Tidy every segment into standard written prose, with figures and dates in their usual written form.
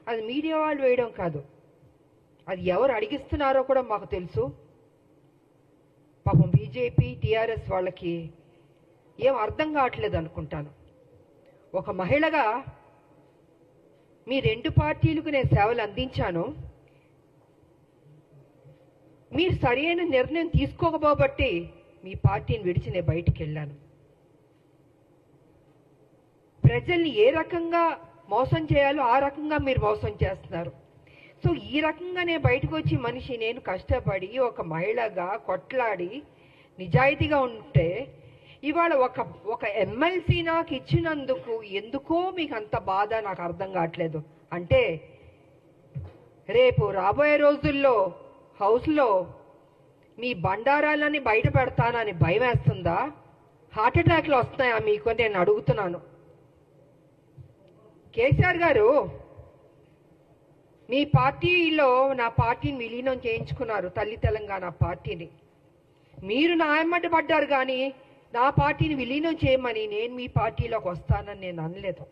అది మీడియా వాళ్ళు వేయడం కాదు, అది ఎవరు అడిగిస్తున్నారో కూడా మాకు తెలుసు. పాపం బీజేపీ టీఆర్ఎస్ వాళ్ళకి ఏం అర్థం కావట్లేదు అనుకుంటాను. ఒక మహిళగా మీ రెండు పార్టీలకు నేను సేవలు అందించాను. మీరు సరైన నిర్ణయం తీసుకోకపోబట్టి మీ పార్టీని విడిచి నేను బయటికి వెళ్ళాను. ప్రజల్ని ఏ రకంగా మోసం చేయాలో ఆ రకంగా మీరు మోసం చేస్తున్నారు. సో ఈ రకంగా నేను బయటకు వచ్చి మనిషి నేను కష్టపడి ఒక మహిళగా కొట్లాడి నిజాయితీగా ఉంటే ఇవాళ ఒక ఎమ్మెల్సీ నాకు ఇచ్చినందుకు ఎందుకో మీకు అంత బాధ నాకు అర్థం కావట్లేదు. అంటే రేపు రాబోయే రోజుల్లో హౌస్లో మీ బండారాలని బయట పెడతానని భయం వేస్తుందా? హార్ట్ అటాక్లు వస్తాయా మీకు అని నేను అడుగుతున్నాను. కేసీఆర్ గారు మీ పార్టీలో నా పార్టీని విలీనం చేయించుకున్నారు, తల్లి తెలంగాణ పార్టీని. మీరు నా ఎమ్మటి పడ్డారు కానీ నా పార్టీని విలీనం చేయమని నేను మీ పార్టీలోకి వస్తానని నేను అనలేదు.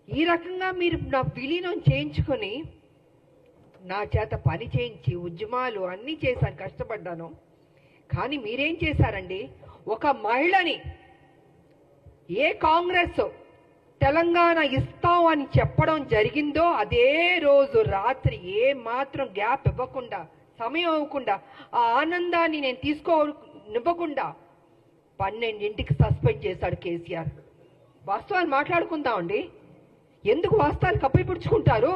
ఈ రకంగా మీరు నా విలీనం చేయించుకొని నా చేత పని చేయించి ఉద్యమాలు అన్నీ చేశాను, కష్టపడ్డాను. కానీ మీరేం చేశారండి? ఒక మహిళని ఏ కాంగ్రెస్ తెలంగాణ ఇస్తాం అని చెప్పడం జరిగిందో అదే రోజు రాత్రి ఏ మాత్రం గ్యాప్ ఇవ్వకుండా, సమయం ఇవ్వకుండా, ఆ ఆనందాన్ని నేను తీసుకోనివ్వకుండా 12ంటికి సస్పెండ్ చేశాడు కేసీఆర్. వాస్తవాలు మాట్లాడుకుందామండి. ఎందుకు వాస్తవాలు కప్పిపుచ్చుకుంటారు?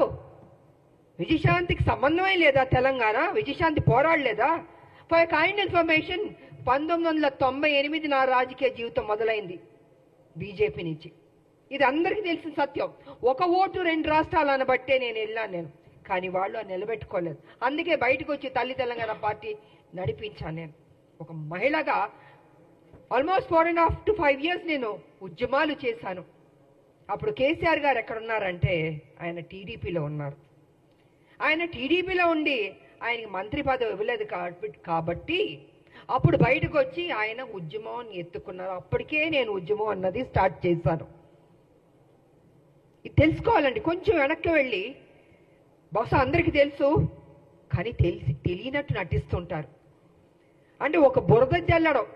విజయశాంతికి సంబంధమే లేదా? తెలంగాణ విజయశాంతి పోరాడలేదా? ఫర్ కైండ్ ఇన్ఫర్మేషన్ 1998 నా రాజకీయ జీవితం మొదలైంది బీజేపీ నుంచి. ఇది అందరికీ తెలిసిన సత్యం. ఒక ఓటు 2 రాష్ట్రాలు అనబట్టే నేను వెళ్ళాను. కానీ వాళ్ళు నిలబెట్టుకోలేదు. అందుకే బయటకు వచ్చి తల్లి తెలంగాణ పార్టీ నడిపించాను. నేను ఒక మహిళగా ఆల్మోస్ట్ 4.5 to 5 years నేను ఉద్యమాలు చేశాను. అప్పుడు కేసీఆర్ గారు ఎక్కడున్నారంటే ఆయన టీడీపీలో ఉన్నారు. ఆయన టీడీపీలో ఉండి ఆయనకి మంత్రి పదవి ఇవ్వలేదు కాబట్టి అప్పుడు బయటకు వచ్చి ఆయన ఉద్యమం ఎత్తుకున్నారు. అప్పటికే నేను ఉద్యమం అన్నది స్టార్ట్ చేశాను. ఇది తెలుసుకోవాలండి. కొంచెం వెనక్కి వెళ్ళి, బహుశా అందరికీ తెలుసు కానీ తెలియనట్టు నటిస్తుంటారు. అంటే ఒక బురద జల్లడం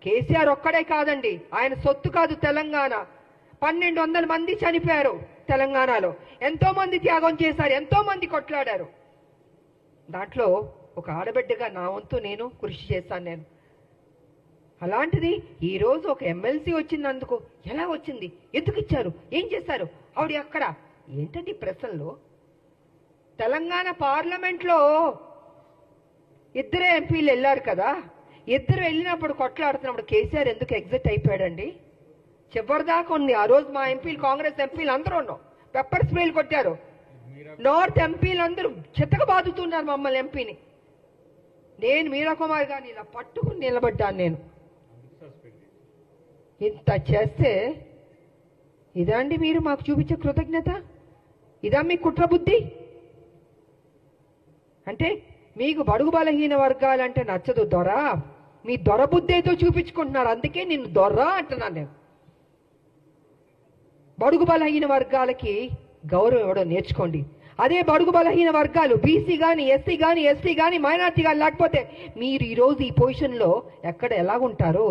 కేసీఆర్ ఒక్కడే కాదండి, ఆయన సొత్తు కాదు తెలంగాణ. 1200 మంది చనిపోయారు తెలంగాణలో. ఎంతో మంది త్యాగం చేశారు, ఎంతో మంది కొట్లాడారు. దాంట్లో ఒక ఆడబిడ్డగా నా వంతు నేను కృషి చేశాను. నేను అలాంటిది ఈరోజు ఒక ఎమ్మెల్సీ వచ్చినందుకు ఎలా వచ్చింది, ఎందుకు ఇచ్చారు, ఏం చేశారు, ఆవిడ అక్కడ ఏంటండి ప్రశ్నలో? తెలంగాణ పార్లమెంట్లో 2 ఎంపీలు వెళ్ళారు కదా, 2 వెళ్ళినప్పుడు కొట్లాడుతున్నప్పుడు కేసీఆర్ ఎందుకు ఎగ్జిట్ అయిపోయాడండి? చివరిదాకా ఉంది. ఆ రోజు మా ఎంపీలు, కాంగ్రెస్ ఎంపీలు అందరూ ఉన్నాం, పెప్పర్ స్ప్రేలు కొట్టారు. నార్త్ ఎంపీలు అందరూ చెత్తగా బాదుతున్నారు మమ్మల్ని ఎంపీని. నేను మీరా కుమార్ గారిని ఇలా పట్టుకుని నిలబడ్డాను. నేను ఇంత చేస్తే ఇదండి మీరు మాకు చూపించే కృతజ్ఞత? ఇదా మీ కుట్ర బుద్ధి? అంటే మీకు బడుగు బలహీన వర్గాలంటే నచ్చదు దొర, మీ దొర బుద్ధి ఏదో చూపించుకుంటున్నారు. అందుకే నిన్ను దొర అంటున్నాను నేను. బడుగు బలహీన వర్గాలకి గౌరవం ఇవ్వడం నేర్చుకోండి. అదే బడుగు బలహీన వర్గాలు బీసీ కానీ, ఎస్సీ కానీ, ఎస్టీ కానీ, మైనార్టీ కానీ లేకపోతే మీరు ఈరోజు ఈ పొజిషన్లో ఎక్కడ ఎలాగుంటారు?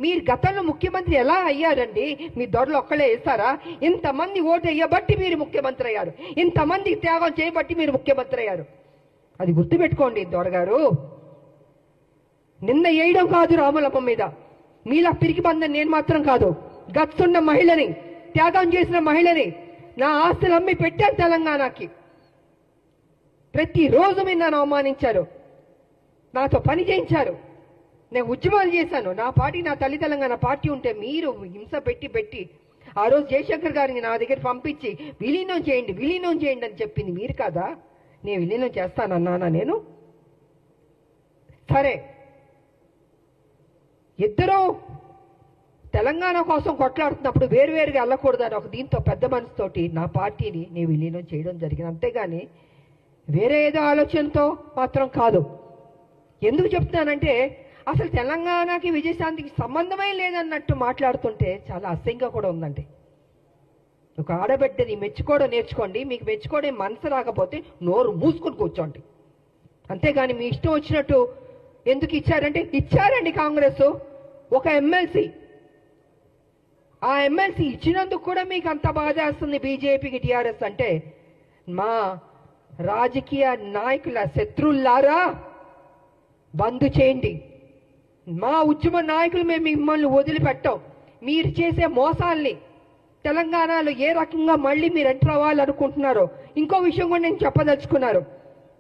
మీరు గతంలో ముఖ్యమంత్రి ఎలా అయ్యారండి? మీ దొరలు ఒక్కలే వేస్తారా? ఇంతమంది ఓటు వేయబట్టి మీరు ముఖ్యమంత్రి అయ్యారు, ఇంతమంది త్యాగం చేయబట్టి మీరు ముఖ్యమంత్రి అయ్యారు. అది గుర్తుపెట్టుకోండి దొరగారు. నిన్న వేయడం కాదు రాములమ్మ మీద, మీలా పిరికి బంధం నేను మాత్రం కాదు. గచ్చున్న మహిళని, త్యాగం చేసిన మహిళని, నా ఆస్తులు అమ్మి పెట్టారు తెలంగాణకి. ప్రతిరోజు మీరు నన్ను అవమానించారు, నాతో పని చేయించారు, నేను ఉద్యమాలు చేశాను. నా పార్టీ, నా తల్లి తెలంగాణ పార్టీ ఉంటే మీరు హింస పెట్టి ఆ రోజు జయశంకర్ గారిని నా దగ్గర పంపించి విలీనం చేయండి అని చెప్పింది మీరు కాదా? నేను విలీనం చేస్తానన్నానా? నేను సరే, ఇద్దరూ తెలంగాణ కోసం కొట్లాడుతున్నప్పుడు వేరువేరుగా వెళ్ళకూడదని ఒక దీంతో పెద్ద మనసుతోటి నా పార్టీని నేను విలీనం చేయడం జరిగింది. అంతేగాని వేరే ఏదో ఆలోచనతో మాత్రం కాదు. ఎందుకు చెప్తున్నానంటే అసలు తెలంగాణకి విజయశాంతికి సంబంధమే లేదన్నట్టు మాట్లాడుతుంటే చాలా అసహ్యంగా కూడా ఉందండి. ఒక ఆడబిడ్డని మెచ్చుకోవడం నేర్చుకోండి. మీకు మెచ్చుకోవడం మనసు రాకపోతే నోరు మూసుకొని కూర్చోండి. అంతేగాని మీ ఇష్టం వచ్చినట్టు ఎందుకు ఇచ్చారంటే ఇచ్చారండి కాంగ్రెస్ ఒక ఎమ్మెల్సీ. ఆ ఎమ్మెల్సీ ఇచ్చినందుకు కూడా మీకు అంత బాధ వేస్తుంది బీజేపీకి, టీఆర్ఎస్ అంటే. మా రాజకీయ నాయకుల శత్రువులారా బంద్ చేయండి. మా ఉద్యమ నాయకులు మేము మిమ్మల్ని వదిలిపెట్టాం. మీరు చేసే మోసాల్ని తెలంగాణలో ఏ రకంగా మళ్ళీ మీరు ఎంటర్ అవ్వాలనుకుంటున్నారో ఇంకో విషయం కూడా నేను చెప్పదలుచుకున్నారు.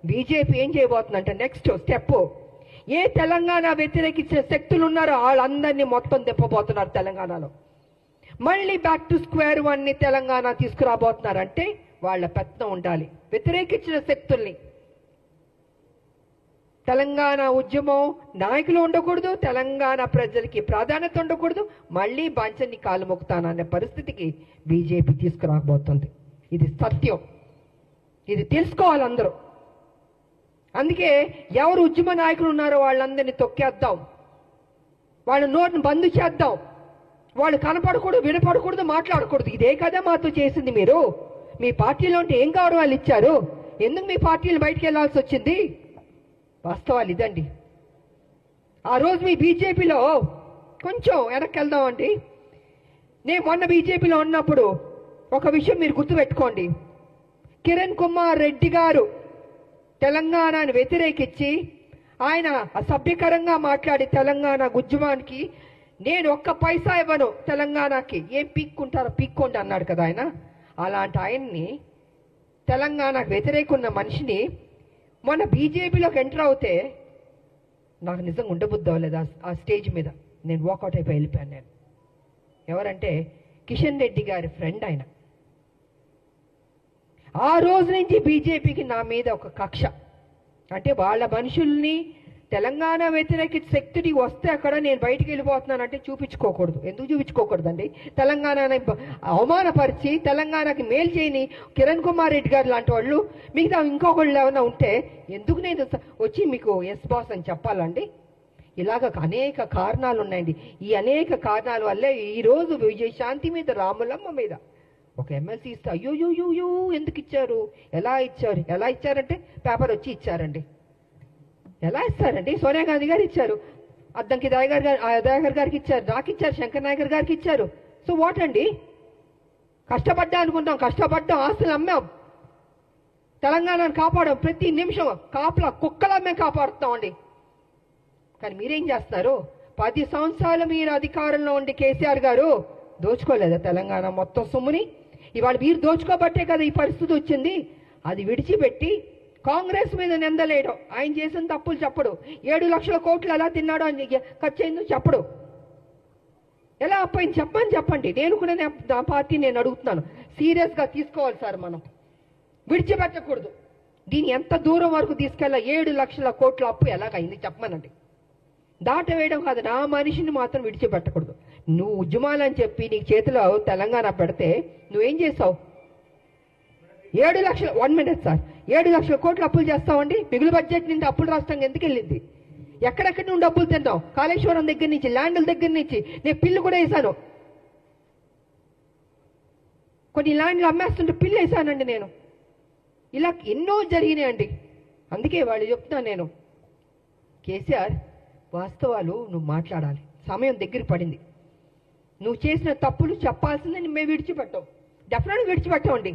బీజేపీ ఏం చేయబోతుందంటే నెక్స్ట్ స్టెప్, ఏ తెలంగాణ వ్యతిరేకించే శక్తులు ఉన్నారో వాళ్ళందరినీ మొత్తం తిప్పబోతున్నారు తెలంగాణలో. మళ్ళీ బ్యాక్ టు స్క్వేర్ వన్ ని తెలంగాణ తీసుకురాబోతున్నారంటే వాళ్ళ పెత్తనం ఉండాలి. వ్యతిరేకించిన శక్తుల్ని, తెలంగాణ ఉద్యమం నాయకులు ఉండకూడదు, తెలంగాణ ప్రజలకి ప్రాధాన్యత ఉండకూడదు, మళ్ళీ బాంచన్ని కాలు మొక్కుతాననే పరిస్థితికి బీజేపీ తీసుకురాబోతుంది. ఇది సత్యం, ఇది తెలుసుకోవాలి అందరూ. అందుకే ఎవరు ఉద్యమ నాయకులు ఉన్నారో వాళ్ళందరినీ తొక్కేద్దాం, వాళ్ళ నోటిని బంద్ చేద్దాం. వాళ్ళు కనపడకూడదు, వినపడకూడదు, మాట్లాడకూడదు. ఇదే కదా మాతో చేసింది మీరు. మీ పార్టీలో ఉంటే ఏం గౌరవాలు ఇచ్చారు? ఎందుకు మీ పార్టీలు బయటికి వెళ్లాల్సి వచ్చింది? వాస్తవాలు ఇదండి. ఆ రోజు మీ బీజేపీలో కొంచెం వెనక్కి వెళ్దామండి. నేను మొన్న బీజేపీలో ఉన్నప్పుడు ఒక విషయం మీరు గుర్తుపెట్టుకోండి. కిరణ్ కుమార్ రెడ్డి గారు తెలంగాణను వ్యతిరేకించి ఆయన అసభ్యకరంగా మాట్లాడి తెలంగాణ ఉద్యమానికి నేను ఒక్క పైసా ఇవ్వను తెలంగాణకి, ఏం పీక్కుంటారో పీక్కోండి అన్నాడు కదా ఆయన. అలాంటి ఆయన్ని, తెలంగాణకు వ్యతిరేకున్న మనిషిని మొన్న బీజేపీలోకి ఎంటర్ అవుతే నాకు నిజంగా ఉండబుద్ధి అవ్వలేదు. ఆ స్టేజ్ మీద నేను వాకౌట్ అయిపోయి వెళ్ళిపోయాను. నేను ఎవరంటే కిషన్ రెడ్డి గారి ఫ్రెండ్ ఆయన. ఆ రోజు నుంచి బీజేపీకి నా మీద ఒక కక్ష. అంటే వాళ్ళ మనుషుల్ని తెలంగాణ వ్యతిరేక శక్తికి వస్తే అక్కడ నేను బయటికి వెళ్ళిపోతున్నానంటే చూపించుకోకూడదు. ఎందుకు చూపించుకోకూడదండి? తెలంగాణని అవమానపరిచి తెలంగాణకి మేలు చేయని కిరణ్ కుమార్ రెడ్డి గారు లాంటి వాళ్ళు మిగతా ఇంకొకళ్ళు ఏమైనా ఉంటే ఎందుకు నేను వచ్చి మీకు ఎస్ బాస్ అని చెప్పాలండి? ఇలాగ అనేక కారణాలు ఉన్నాయండి. ఈ అనేక కారణాల వల్లే ఈరోజు విజయశాంతి మీద, రాములమ్మ మీద ఒక ఎమ్మెల్సీ ఇస్తే అయ్యో ఎందుకు ఇచ్చారు, ఎలా ఇచ్చారంటే పేపర్ వచ్చి ఇచ్చారండి. ఎలా ఇస్తారండి? సోనియా గాంధీ గారు ఇచ్చారు, అద్దంకి దయాకర్ గారికి ఇచ్చారు, నాకు ఇచ్చారు, శంకర్ నాయకర్ గారికి ఇచ్చారు. సో వాట్ అండి? కష్టపడ్డా అనుకుంటాం, కష్టపడ్డాం, ఆస్తులు అమ్మాం, తెలంగాణను కాపాడాం. ప్రతి నిమిషం కాపలా కుక్కలా మేము కాపాడుతామండి. కానీ మీరేం చేస్తారు? 10 సంవత్సరాలు మీరు అధికారంలో ఉండి కేసీఆర్ గారు దోచుకోలేదా తెలంగాణ మొత్తం సొమ్ముని? ఇవాళ మీరు దోచుకోబట్టే కదా ఈ పరిస్థితి వచ్చింది. అది విడిచిపెట్టి కాంగ్రెస్ మీద నిందలేయడం, ఆయన చేసిన తప్పులు చెప్పడు, 7 లక్షల కోట్లు ఎలా తిన్నాడో అని ఖర్చు అయిందో చెప్పడు, ఎలా అప్పయింది చెప్పండి. నేను కూడా నా పార్టీ నేను అడుగుతున్నాను, సీరియస్గా తీసుకోవాలి సార్. మనం విడిచిపెట్టకూడదు. దీన్ని ఎంత దూరం వరకు తీసుకెళ్ళా? 7 లక్షల కోట్ల అప్పు ఎలాగైంది చెప్పమనండి. దాటవేయడం కాదు, నా మనిషిని మాత్రం విడిచిపెట్టకూడదు. నువ్వు ఉద్యమాలని చెప్పి నీకు చేతిలో తెలంగాణ పెడితే నువ్వేం చేస్తావు? 7 లక్షల 1 మినిట్ సార్, 7 లక్షల కోట్లు అప్పులు చేస్తామండి. మిగులు బడ్జెట్ నుండి అప్పులు రాష్ట్రంగా ఎందుకు వెళ్ళింది? ఎక్కడెక్కడి నుండి డబ్బులు తిన్నావు? కాళేశ్వరం దగ్గర నుంచి, ల్యాండ్ల దగ్గర నుంచి. నేను పిల్లు కూడా వేసాను, కొన్ని ల్యాండ్లు అమ్మేస్తుంటే పిల్లు వేసానండి నేను. ఇలా ఎన్నో జరిగినాయండి. అందుకే వాళ్ళు చెప్తాను నేను, కేసీఆర్ వాస్తవాలు నువ్వు మాట్లాడాలి. సమయం దగ్గర పడింది. నువ్వు చేసిన తప్పులు చెప్పాల్సిందని మేము విడిచిపెట్టాం, డెఫినెట్గా విడిచిపెట్టామండి.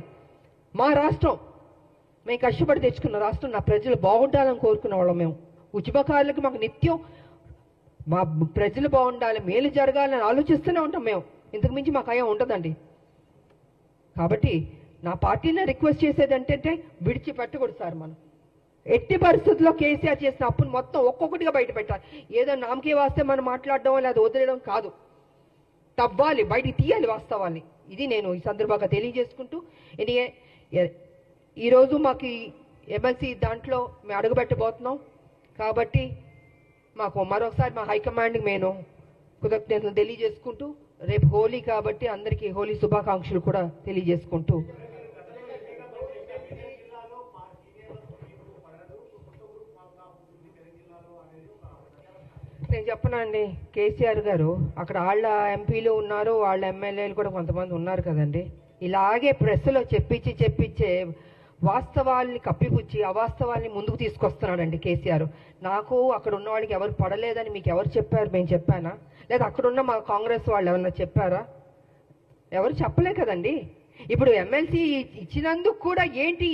మా రాష్ట్రం మేము కష్టపడి తెచ్చుకున్న రాష్ట్రం, నా ప్రజలు బాగుండాలని కోరుకున్న వాళ్ళం మేము. ఉద్యమకారులకు మాకు నిత్యం మా ప్రజలు బాగుండాలి, మేలు జరగాలని ఆలోచిస్తూనే ఉంటాం మేము. ఇంతకు మించి మాకు అయ్యా ఉంటుందండి. కాబట్టి నా పార్టీని రిక్వెస్ట్ చేసేది ఏంటంటే విడిచిపెట్టకూడదు సార్. మనం ఎట్టి పరిస్థితుల్లో కేసీఆర్ చేసిన అప్పును మొత్తం ఒక్కొక్కటిగా బయట పెట్టాలి. ఏదో నామకే వాస్తే మనం మాట్లాడడం లేదా వదిలేయడం కాదు, తవ్వాలి, బయటికి తీయాలి వాస్తవాన్ని. ఇది నేను ఈ సందర్భంగా తెలియజేసుకుంటూ, ఈరోజు మాకు ఎమ్మెల్సీ దాంట్లో మేము అడుగుపెట్టబోతున్నాం. కాబట్టి మాకు మరొకసారి మా హైకమాండ్కి నేను కృతజ్ఞతలు తెలియజేసుకుంటూ, రేపు హోలీ కాబట్టి అందరికీ హోలీ శుభాకాంక్షలు కూడా తెలియజేసుకుంటూ, నేను చెప్పనండి. కేసీఆర్ గారు అక్కడ వాళ్ళ ఎంపీలు ఉన్నారు, వాళ్ళ ఎమ్మెల్యేలు కూడా కొంతమంది ఉన్నారు కదండి. ఇలాగే ప్రెస్లో చెప్పించే వాస్తవాల్ని కప్పిపుచ్చి అవాస్తవాల్ని ముందుకు తీసుకొస్తున్నాడండి కేసీఆర్. నాకు అక్కడ ఉన్న వాళ్ళకి ఎవరు పడలేదని మీకు ఎవరు చెప్పారు? మేము చెప్పానా? లేదా అక్కడున్న మా కాంగ్రెస్ వాళ్ళు ఎవరన్నా చెప్పారా? ఎవరు చెప్పలే కదండి. ఇప్పుడు ఎమ్మెల్సీ ఇచ్చినందుకు కూడా ఏంటి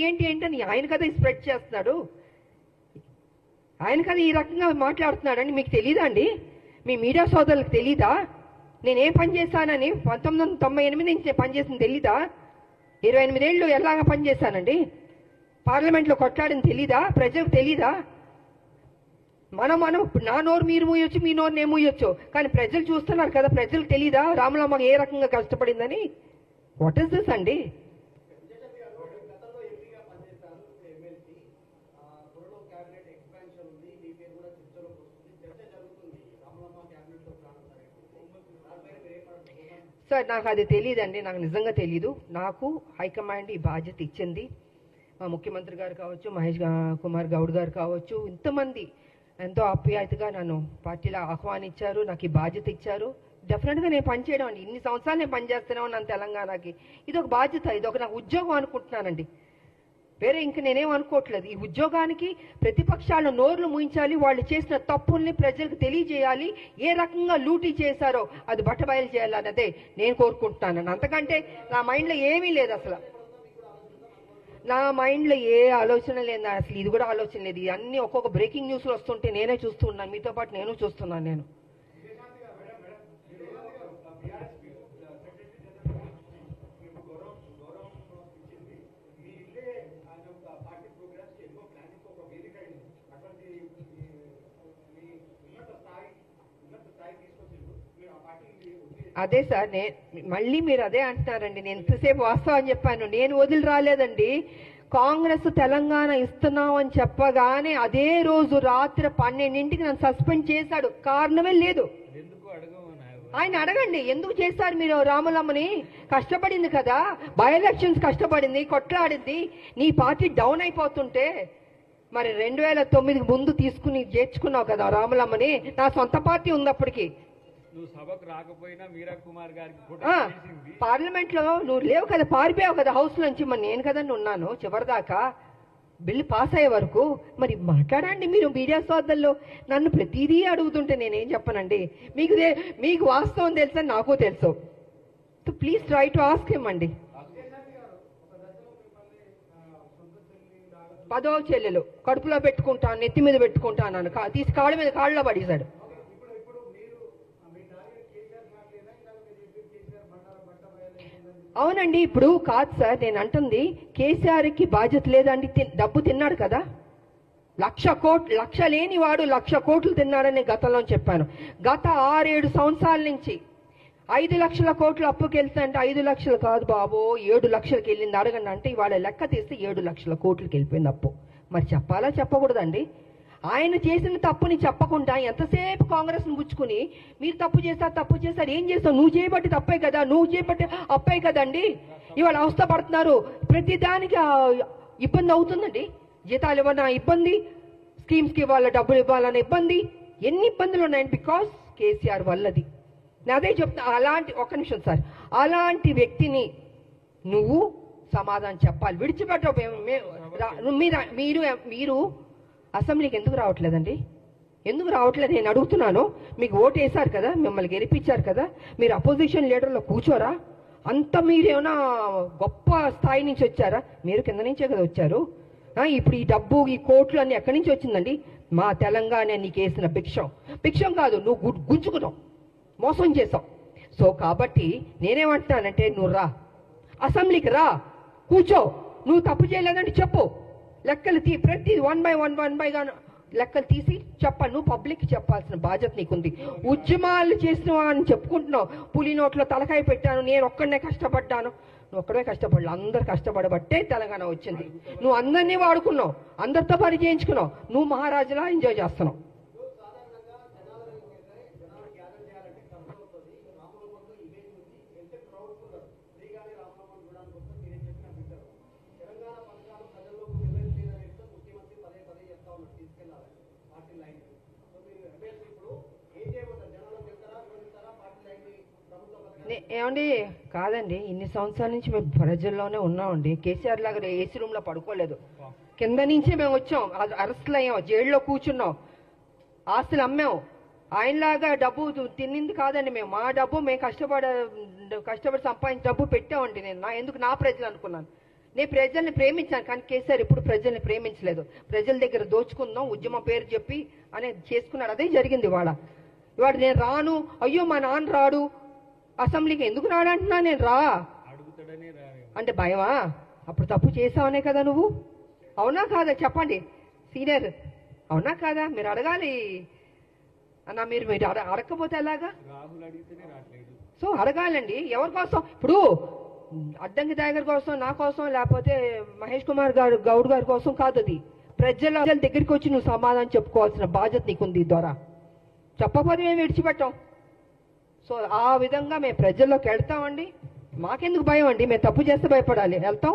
అని ఆయన కదా స్ప్రెడ్ చేస్తున్నాడు, ఆయన కదా ఈ రకంగా మాట్లాడుతున్నాడని మీకు తెలీదా అండి? మీ మీడియా సోదరులకు తెలీదా? నేనేం పని చేశానని? 1998 నుంచి పనిచేసింది తెలీదా? 28 ఏళ్ళు ఎలాగా పనిచేశానండి? పార్లమెంట్లో కొట్లాడిని తెలీదా? ప్రజలకు తెలీదా? మనం నా నోరు మీరు మూయొచ్చు, మీ నోరు నేను మూయొచ్చు, కానీ ప్రజలు చూస్తున్నారు కదా. ప్రజలకు తెలీదా రాములమ్మ ఏ రకంగా కష్టపడిందని? వాట్ ఇస్ దిస్ అండి? సార్ నాకు అది తెలియదండి, నాకు నిజంగా తెలీదు. నాకు హైకమాండ్ ఈ బాధ్యత ఇచ్చింది. మా ముఖ్యమంత్రి గారు కావచ్చు, మహేష్ కుమార్ గౌడ్ గారు కావచ్చు, ఇంతమంది ఎంతో ఆప్యాయతగా నన్ను పార్టీలో ఆహ్వానించారు, నాకు ఈ బాధ్యత ఇచ్చారు. డెఫినెట్గా నేను పనిచేయడం అండి. ఇన్ని సంవత్సరాలు నేను పనిచేస్తూనే ఉన్నాను తెలంగాణకి. ఇది ఒక బాధ్యత, ఇది ఒక నాకు ఉద్యోగం అనుకుంటున్నానండి. వేరే ఇంక నేనేం అనుకోవట్లేదు. ఈ ఉద్యోగానికి ప్రతిపక్షాలను నోర్లు ముయించాలి, వాళ్ళు చేసిన తప్పుల్ని ప్రజలకు తెలియజేయాలి, ఏ రకంగా లూటీ చేశారో అది బట్టబయలు చేయాలన్నదే నేను కోరుకుంటున్నాను. అంతకంటే నా మైండ్లో ఏమీ లేదు అసలు. నా మైండ్లో ఏ ఆలోచన లేదు అసలు. ఇది కూడా ఆలోచన లేదు. అన్ని ఒక్కొక్క బ్రేకింగ్ న్యూస్లు వస్తుంటే నేనే చూస్తూ ఉన్నాను, మీతో పాటు నేను చూస్తున్నాను. నేను అదే సార్, మళ్ళీ మీరు అదే అంటున్నారండి. నేను ఎంతసేపు వాస్తవం చెప్పాను. నేను వదిలి రాలేదండి. కాంగ్రెస్ తెలంగాణ ఇస్తున్నాం అని చెప్పగానే అదే రోజు రాత్రి 12ంటికి నన్ను సస్పెండ్ చేశాడు. కారణమే లేదు. ఆయన అడగండి ఎందుకు చేస్తారు మీరు? రాములమ్మని కష్టపడింది కదా, బై ఎలక్షన్స్ కష్టపడింది, కొట్లాడింది. నీ పార్టీ డౌన్ అయిపోతుంటే మరి 2009 ముందు తీసుకుని చేర్చుకున్నావు కదా రాములమ్మని. నా సొంత పార్టీ ఉంది అప్పటికి. పార్లమెంట్ లో నువ్వు లేవు కదా, పారిపోయావు కదా హౌస్ నుంచి. మరి నేను కదా ఉన్నాను చివరిదాకా బిల్లు పాస్ అయ్యే వరకు. మరి మాట్లాడండి మీరు మీడియా సోదరులు. నన్ను ప్రతిదీ అడుగుతుంటే నేనేం చెప్పనండి? మీకు వాస్తవం తెలుసని నాకు తెలుసు. Please try to ask him అండి. 10వ చెల్లెలు కడుపులో పెట్టుకుంటాను, నెత్తి మీద పెట్టుకుంటాను, తీసి కాళ్ళలో పడేశాడు. అవునండి, ఇప్పుడు కాదు సార్ నేను అంటుంది. కేసీఆర్కి బాధ్యత లేదండి. డబ్బు తిన్నాడు కదా, 1,00,000 కోట్లు. లక్ష లేని వాడు 1,00,000 కోట్లు తిన్నాడని గతంలో చెప్పాను. గత 6-7 సంవత్సరాల నుంచి 5 లక్షల కోట్లు అప్పుకి వెళ్తుంటే 5 లక్షలు కాదు బాబో 7 లక్షలకి వెళ్ళింది. అడగండి అంటే ఇవాళ లెక్క తీస్తే 7 లక్షల కోట్లకి వెళ్ళిపోయింది అప్పు. మరి చెప్పాలా చెప్పకూడదండి? ఆయన చేసిన తప్పుని చెప్పకుండా ఎంతసేపు కాంగ్రెస్ను పుచ్చుకుని మీరు తప్పు చేస్తారు ఏం చేస్తావు? నువ్వు చేయబట్టి తప్పే కదా, నువ్వు చేయబట్టి అప్పే కదండి. ఇవాళ అవస్థ పడుతున్నారు. ప్రతి దానికి ఇబ్బంది అవుతుందండి. జీతాలు ఇవ్వన ఇబ్బంది, స్కీమ్స్కి ఇవ్వాలి, డబ్బులు ఇవ్వాలన్న ఇబ్బంది, ఎన్ని ఇబ్బందులు ఉన్నాయండి. బికాస్ కేసీఆర్ వల్లది. నేను అదే చెప్తున్నా. అలాంటి ఒక్క నిమిషం సార్, అలాంటి వ్యక్తిని నువ్వు సమాధానం చెప్పాలి. విడిచిపెట్టవు. మీరు అసెంబ్లీకి ఎందుకు రావట్లేదండి? ఎందుకు రావట్లేదు నేను అడుగుతున్నాను. మీకు ఓటు వేశారు కదా, మిమ్మల్ని గెలిపించారు కదా, మీరు అపోజిషన్ లీడర్లో కూర్చోరా? అంత మీరేమైనా గొప్ప స్థాయి నుంచి వచ్చారా? మీరు కింద నుంచే కదా వచ్చారు. ఇప్పుడు ఈ డబ్బు ఈ కోట్లు అన్ని ఎక్కడి నుంచి వచ్చిందండి? మా తెలంగాణ నీకు వేసిన భిక్షం కాదు, నువ్వు గుంజుకున్నావు, మోసం చేసావు. సో కాబట్టి నేనేమంటున్నానంటే నువ్వు రా, అసెంబ్లీకి రా, కూర్చో. నువ్వు తప్పు చేయలేదంటే చెప్పు. లెక్కలు ప్రతి 1 by 1 లెక్కలు తీసి చెప్పాలి. నువ్వు పబ్లిక్ చెప్పాల్సిన బాధ్యత నీకుంది. ఉద్యమాలు చేసిన అని చెప్పుకుంటున్నావు. పులి నోట్లో తలకాయ పెట్టాను, నేను ఒక్కడనే కష్టపడ్డాను. నువ్వు ఒక్కడే కష్టపడలే, అందరు కష్టపడబట్టే తెలంగాణ వచ్చింది. నువ్వు అందరినీ వాడుకున్నావు, అందరితో పని చేయించుకున్నావు, నువ్వు మహారాజులా ఎంజాయ్ చేస్తున్నావు. ఏమండి కాదండి, ఇన్ని సంవత్సరాల నుంచి మేము ప్రజల్లోనే ఉన్నామండి. కేసీఆర్ లాగా ఏసీ రూమ్లో పడుకోలేదు. కింద నుంచే మేము వచ్చాం, అరెస్టులు అయ్యాం, జైల్లో కూర్చున్నాం, ఆస్తులు అమ్మాం. ఆయనలాగా డబ్బు తిన్నింది కాదండి మేము. మా డబ్బు మేము కష్టపడి సంపాదించిన డబ్బు పెట్టామండి. ఎందుకు నా ప్రజలు అనుకున్నాను. నేను ప్రజల్ని ప్రేమించాను, కానీ కేసీఆర్ ఎప్పుడు ప్రజల్ని ప్రేమించలేదు. ప్రజల దగ్గర దోచుకుందాం, ఉద్యమం పేరు చెప్పి అనేది చేసుకున్నాడు. అదే జరిగింది. ఇవాళ నేను రాను, అయ్యో మా నాన్న రాడు అసెంబ్లీకి, ఎందుకు రాడంటున్నా నేను అంటే భయమా? అప్పుడు తప్పు చేసావనే కదా నువ్వు. అవునా కాదా చెప్పండి సీనియర్, అవునా కాదా? మీరు అడగాలి అన్న. మీరు అడగకపోతే ఎలాగా? సో అడగాలండి. ఎవరి కోసం? ఇప్పుడు అడ్డంకి టైగర్ కోసం, నా కోసం, లేకపోతే మహేష్ కుమార్ గౌడ్ గారి కోసం కాదు. అది ప్రజల దగ్గరికి వచ్చి నువ్వు సమాధానం చెప్పుకోవాల్సిన బాధ్యత నీకుంది. ద్వారా చెప్పకపోతే మేము విడిచిపెట్టాం. సో ఆ విధంగా మేము ప్రజల్లోకి వెళ్తామండి. మాకెందుకు భయం అండి? మేము తప్పు చేస్తే భయపడాలి? వెళ్తాం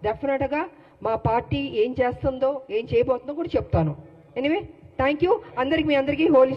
డెఫినెట్గా. మా పార్టీ ఏం చేస్తుందో, ఏం చేయబోతుందో కూడా చెప్తాను. ఎనీవే, థ్యాంక్ యూ అందరికి. మీ అందరికీ హోలీ